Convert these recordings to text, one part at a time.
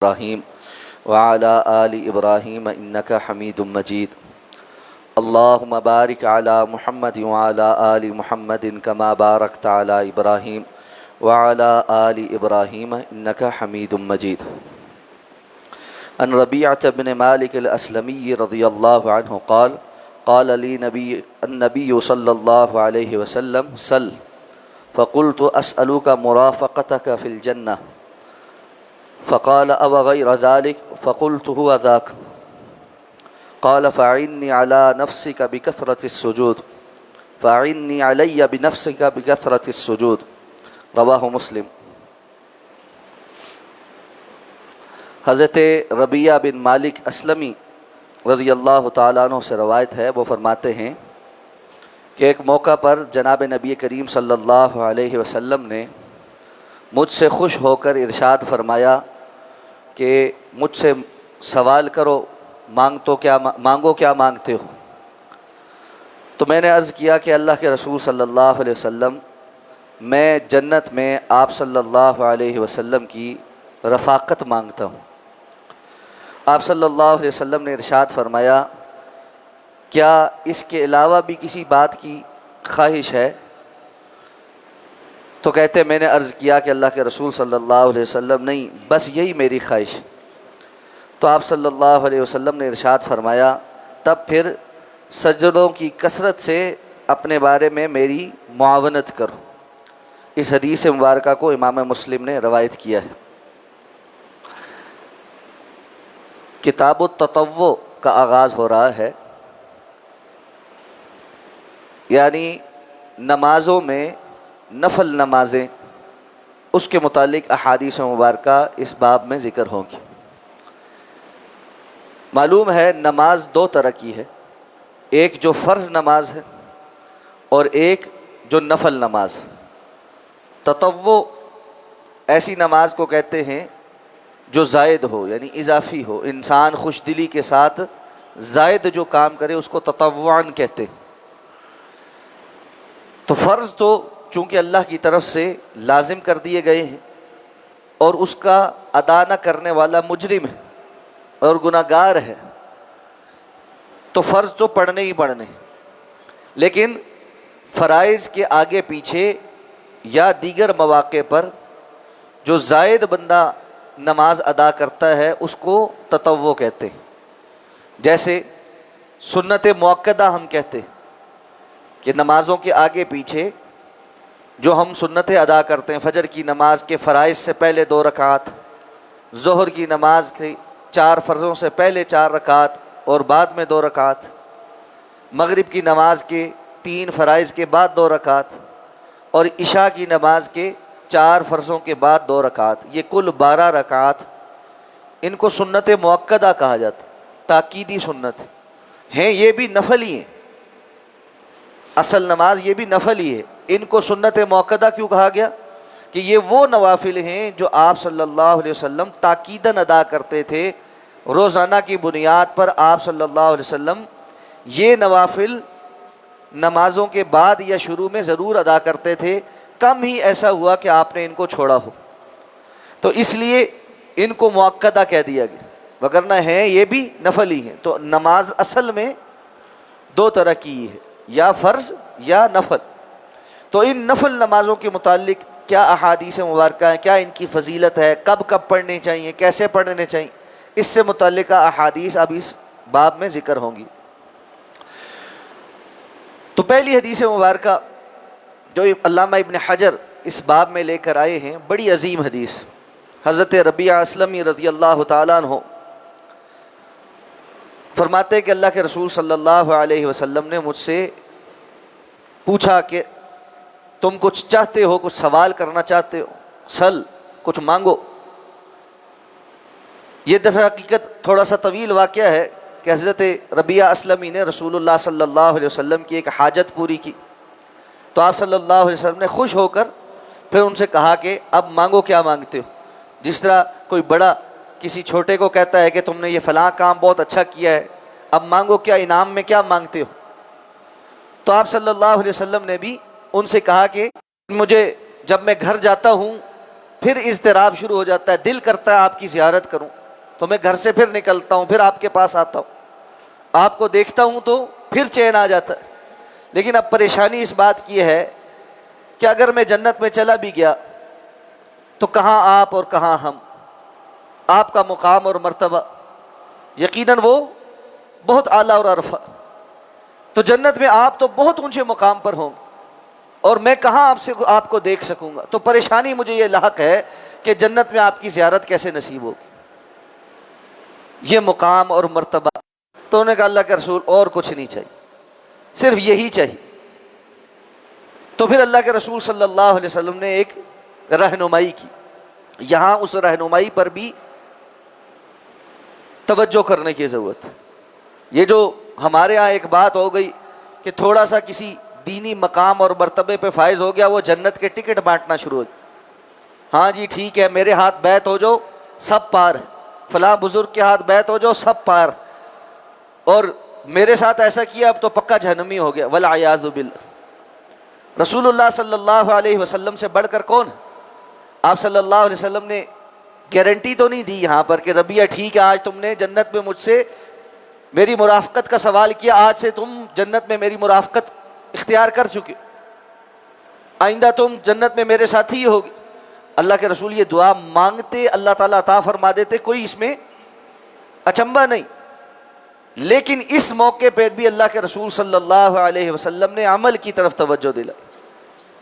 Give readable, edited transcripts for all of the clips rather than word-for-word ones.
إبراهيم وعلى آل إبراهيم إنك حميد مجيد اللهم بارك على محمد وعلى آل محمد كما باركت على إبراهيم وعلى آل إبراهيم إنك حميد مجيد عن ربيعة بن مالك الأسلمي رضي الله عنه قال قال لي النبي صلى الله عليه وسلم سل فقلت أسألك مرافقتك في الجنة فقال أو غير ذلك فقلت هو ذاك قال فأعني على نفسك بكثرة السجود فأعني علي بنفسك بكثرة السجود رواہ مسلم۔ حضرت ربیعہ بن مالک اسلمی رضی اللہ تعالیٰ عنہ سے روایت ہے، وہ فرماتے ہیں کہ ایک موقع پر جناب نبی کریم صلی اللہ علیہ وسلم نے مجھ سے خوش ہو کر ارشاد فرمایا کہ مجھ سے سوال کرو، مانگو کیا مانگتے ہو؟ تو میں نے عرض کیا کہ اللہ کے رسول صلی اللہ علیہ وسلم، میں جنت میں آپ صلی اللہ علیہ وسلم کی رفاقت مانگتا ہوں۔ آپ صلی اللہ علیہ وسلم نے ارشاد فرمایا کیا اس کے علاوہ بھی کسی بات کی خواہش ہے؟ تو کہتے میں نے عرض کیا کہ اللہ کے رسول صلی اللہ علیہ وسلم نہیں، بس یہی میری خواہش۔ تو آپ صلی اللہ علیہ وسلم نے ارشاد فرمایا تب پھر سجدوں کی کثرت سے اپنے بارے میں میری معاونت کرو۔ اس حدیث مبارکہ کو امام مسلم نے روایت کیا ہے۔ کتاب التطوع کا آغاز ہو رہا ہے، یعنی نمازوں میں نفل نمازیں، اس کے متعلق احادیث مبارکہ اس باب میں ذکر ہوں گی۔ معلوم ہے نماز دو طرح کی ہے، ایک جو فرض نماز ہے اور ایک جو نفل نماز ہے۔ تطوع ایسی نماز کو کہتے ہیں جو زائد ہو، یعنی اضافی ہو، انسان خوش دلی کے ساتھ زائد جو کام کرے اس کو تطوعاً کہتے ہیں۔ تو فرض تو چونکہ اللہ کی طرف سے لازم کر دیے گئے ہیں اور اس کا ادا نہ کرنے والا مجرم ہے اور گناہگار ہے، تو فرض تو پڑھنے ہی پڑھنے ہیں، لیکن فرائض کے آگے پیچھے یا دیگر مواقع پر جو زائد بندہ نماز ادا کرتا ہے اس کو تطوع کہتے ہیں۔ جیسے سنت مؤکدہ ہم کہتے ہیں کہ نمازوں کے آگے پیچھے جو ہم سنتیں ادا کرتے ہیں، فجر کی نماز کے فرائض سے پہلے 2 رکعت، ظہر کی نماز کے 4 فرضوں سے پہلے 4 رکعت اور بعد میں 2 رکعت، مغرب کی نماز کے 3 فرائض کے بعد 2 رکعت اور عشاء کی نماز کے 4 فرضوں کے بعد 2 رکعت، یہ کل 12 رکعت، ان کو سنت مؤکدہ کہا جاتا ہے، تاکیدی سنت ہیں، یہ بھی نفل ہی ہیں، اصل نماز یہ بھی نفل ہی ہے۔ ان کو سنت مؤکدہ کیوں کہا گیا؟ کہ یہ وہ نوافل ہیں جو آپ صلی اللہ علیہ وسلم تاکیداً ادا کرتے تھے، روزانہ کی بنیاد پر آپ صلی اللہ علیہ وسلم یہ نوافل نمازوں کے بعد یا شروع میں ضرور ادا کرتے تھے، کم ہی ایسا ہوا کہ آپ نے ان کو چھوڑا ہو، تو اس لیے ان کو مؤکدہ کہہ دیا گیا، وگرنہ ہیں یہ بھی نفل ہی ہیں۔ تو نماز اصل میں 2 طرح کی ہے، یا فرض یا نفل۔ تو ان نفل نمازوں کے متعلق کیا احادیث مبارکہ ہیں، کیا ان کی فضیلت ہے، کب کب پڑھنے چاہیے، کیسے پڑھنے چاہیے، اس سے متعلقہ احادیث اب اس باب میں ذکر ہوں گی۔ تو پہلی حدیث مبارکہ جو علامہ ابن حجر اس باب میں لے کر آئے ہیں، بڑی عظیم حدیث، حضرت ربیعہ اسلمی رضی اللہ تعالیٰ عنہ فرماتے ہیں کہ اللہ کے رسول صلی اللہ علیہ وسلم نے مجھ سے پوچھا کہ تم کچھ چاہتے ہو، کچھ سوال کرنا چاہتے ہو، سل، کچھ مانگو۔ یہ در حقیقت تھوڑا سا طویل واقعہ ہے کہ حضرت ربیعہ اسلمی نے رسول اللہ صلی اللہ علیہ وسلم کی ایک حاجت پوری کی، تو آپ صلی اللہ علیہ وسلم نے خوش ہو کر پھر ان سے کہا کہ اب مانگو کیا مانگتے ہو۔ جس طرح کوئی بڑا کسی چھوٹے کو کہتا ہے کہ تم نے یہ فلاں کام بہت اچھا کیا ہے، اب مانگو کیا، انعام میں کیا مانگتے ہو۔ تو آپ صلی اللہ علیہ وسلم نے بھی ان سے کہا کہ مجھے جب میں گھر جاتا ہوں پھر اضطراب شروع ہو جاتا ہے، دل کرتا ہے آپ کی زیارت کروں، تو میں گھر سے پھر نکلتا ہوں، پھر آپ کے پاس آتا ہوں، آپ کو دیکھتا ہوں تو پھر چین آ جاتا ہے۔ لیکن اب پریشانی اس بات کی ہے کہ اگر میں جنت میں چلا بھی گیا تو کہاں آپ اور کہاں ہم، آپ کا مقام اور مرتبہ یقیناً وہ بہت اعلیٰ اور عرفہ، تو جنت میں آپ تو بہت اونچے مقام پر ہوں اور میں کہاں آپ کو دیکھ سکوں گا۔ تو پریشانی مجھے یہ لاحق ہے کہ جنت میں آپ کی زیارت کیسے نصیب ہوگی، یہ مقام اور مرتبہ۔ تو انہوں نے کہا اللہ کے رسول اور کچھ نہیں چاہیے، صرف یہی چاہیے۔ تو پھر اللہ کے رسول صلی اللہ علیہ وسلم نے ایک رہنمائی کی، یہاں اس رہنمائی پر بھی توجہ کرنے کی ضرورت ہے۔ یہ جو ہمارے ہاں ایک بات ہو گئی کہ تھوڑا سا کسی دینی مقام اور مرتبے پہ فائز ہو گیا، وہ جنت کے ٹکٹ بانٹنا شروع ہو گیا۔ ہاں جی ٹھیک ہے، میرے ہاتھ بیعت ہو جاؤ سب پار، فلاں بزرگ کے ہاتھ بیعت ہو جاؤ سب پار، اور میرے ساتھ ایسا کیا اب تو پکا جہنمی ہو گیا، والعیاذ باللہ۔ رسول اللہ صلی اللہ علیہ وسلم سے بڑھ کر کون؟ آپ صلی اللہ علیہ وسلم نے گارنٹی تو نہیں دی یہاں پر کہ ربیہ ٹھیک ہے، آج تم نے جنت میں مجھ سے میری مرافقت کا سوال کیا، آج سے تم جنت میں میری مرافقت اختیار کر چکے، آئندہ تم جنت میں میرے ساتھی ہی ہوگی۔ اللہ کے رسول یہ دعا مانگتے، اللہ تعالیٰ عطا فرما دیتے، کوئی اس میں اچنبھا نہیں۔ لیکن اس موقع پہ بھی اللہ کے رسول صلی اللہ علیہ وسلم نے عمل کی طرف توجہ دلا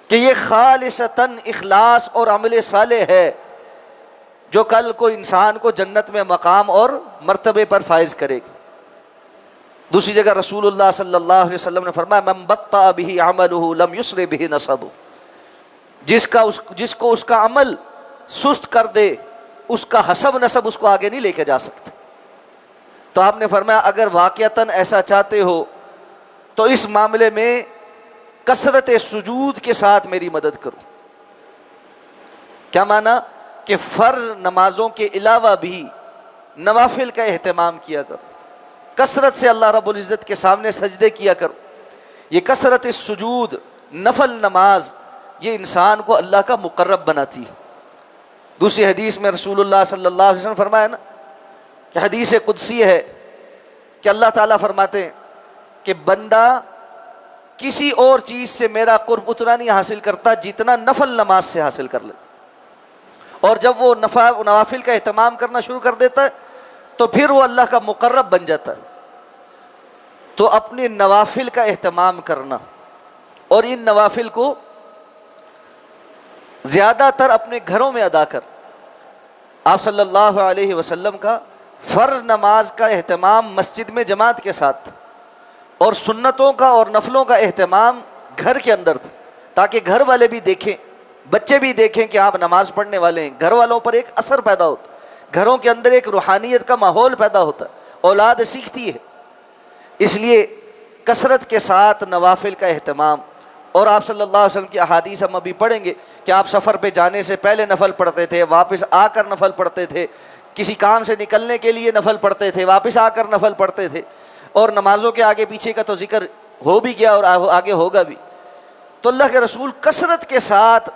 کہ یہ خالصتاً اخلاص اور عمل صالح ہے جو کل کو انسان کو جنت میں مقام اور مرتبے پر فائز کرے گا۔ دوسری جگہ رسول اللہ صلی اللہ علیہ وسلم نے فرمایا من بطأ به عمله لم يسر به نسبه، جس کو اس کا عمل سست کر دے اس کا حسب نسب اس کو آگے نہیں لے کے جا سکتا۔ تو آپ نے فرمایا اگر واقعتاً ایسا چاہتے ہو تو اس معاملے میں کثرت سجود کے ساتھ میری مدد کرو۔ کیا معنی؟ کہ فرض نمازوں کے علاوہ بھی نوافل کا اہتمام کیا کرو، کثرت سے اللہ رب العزت کے سامنے سجدے کیا کرو۔ یہ کثرت سجود، نفل نماز، یہ انسان کو اللہ کا مقرب بناتی ہے۔ دوسری حدیث میں رسول اللہ صلی اللہ علیہ وسلم فرمایا نا کہ حدیث قدسی ہے کہ اللہ تعالیٰ فرماتے ہیں کہ بندہ کسی اور چیز سے میرا قرب اتنا نہیں حاصل کرتا جتنا نفل نماز سے حاصل کر لے، اور جب وہ نوافل کا اہتمام کرنا شروع کر دیتا ہے تو پھر وہ اللہ کا مقرب بن جاتا ہے۔ تو اپنے نوافل کا اہتمام کرنا، اور ان نوافل کو زیادہ تر اپنے گھروں میں ادا کر۔ آپ صلی اللہ علیہ وسلم کا فرض نماز کا اہتمام مسجد میں جماعت کے ساتھ، اور سنتوں کا اور نفلوں کا اہتمام گھر کے اندر تھا، تاکہ گھر والے بھی دیکھیں، بچے بھی دیکھیں کہ آپ نماز پڑھنے والے ہیں، گھر والوں پر ایک اثر پیدا ہوتا، گھروں کے اندر ایک روحانیت کا ماحول پیدا ہوتا، اولاد سیکھتی ہے۔ اس لیے کثرت کے ساتھ نوافل کا اہتمام۔ اور آپ صلی اللہ علیہ وسلم کی احادیث ہم ابھی پڑھیں گے کہ آپ سفر پہ جانے سے پہلے نفل پڑھتے تھے، واپس آ کر نفل پڑھتے تھے، کسی کام سے نکلنے کے لیے نفل پڑھتے تھے، واپس آ کر نفل پڑھتے تھے، اور نمازوں کے آگے پیچھے کا تو ذکر ہو بھی گیا اور آگے ہوگا بھی۔ تو اللہ کے رسول کثرت کے ساتھ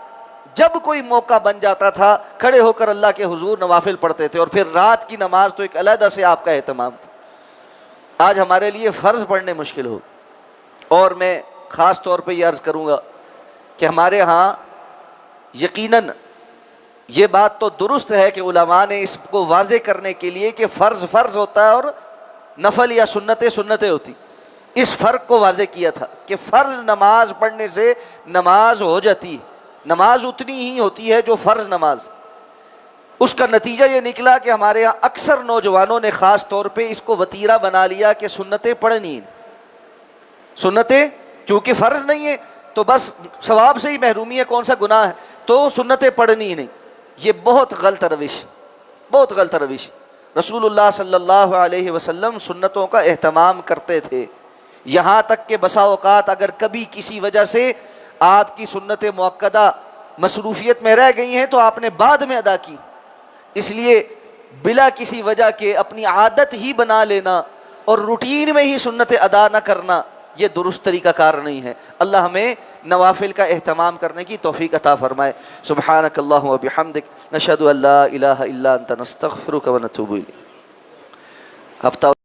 جب کوئی موقع بن جاتا تھا کھڑے ہو کر اللہ کے حضور نوافل پڑھتے تھے، اور پھر رات کی نماز تو ایک علیحدہ سے آپ کا اہتمام تھا۔ آج ہمارے لیے فرض پڑھنے مشکل ہو، اور میں خاص طور پہ یہ عرض کروں گا کہ ہمارے ہاں یقیناً یہ بات تو درست ہے کہ علماء نے اس کو واضح کرنے کے لیے کہ فرض فرض ہوتا ہے اور نفل یا سنتیں سنتیں ہوتی، اس فرق کو واضح کیا تھا کہ فرض نماز پڑھنے سے نماز ہو جاتی ہے، نماز اتنی ہی ہوتی ہے جو فرض نماز۔ اس کا نتیجہ یہ نکلا کہ ہمارے یہاں اکثر نوجوانوں نے خاص طور پہ اس کو وتیرہ بنا لیا کہ سنتیں پڑھنی، سنتیں کیونکہ فرض نہیں ہے تو بس ثواب سے ہی محرومی ہے، کون سا گناہ ہے، تو سنتیں پڑھنی ہی نہیں۔ یہ بہت غلط روش، بہت غلط روش۔ رسول اللہ صلی اللہ علیہ وسلم سنتوں کا اہتمام کرتے تھے، یہاں تک کہ بسا اوقات اگر کبھی کسی وجہ سے آپ کی سنت مؤکدہ مصروفیت میں رہ گئی ہیں تو آپ نے بعد میں ادا کی۔ اس لیے بلا کسی وجہ کے اپنی عادت ہی بنا لینا اور روٹین میں ہی سنتیں ادا نہ کرنا، یہ درست طریقہ کار نہیں ہے۔ اللہ ہمیں نوافل کا اہتمام کرنے کی توفیق عطا فرمائے۔ سبحانک اللہم و بحمدک، نشہد ان لا الہ الا انت، نستغفرک و نتوب الیک۔ ہفتہ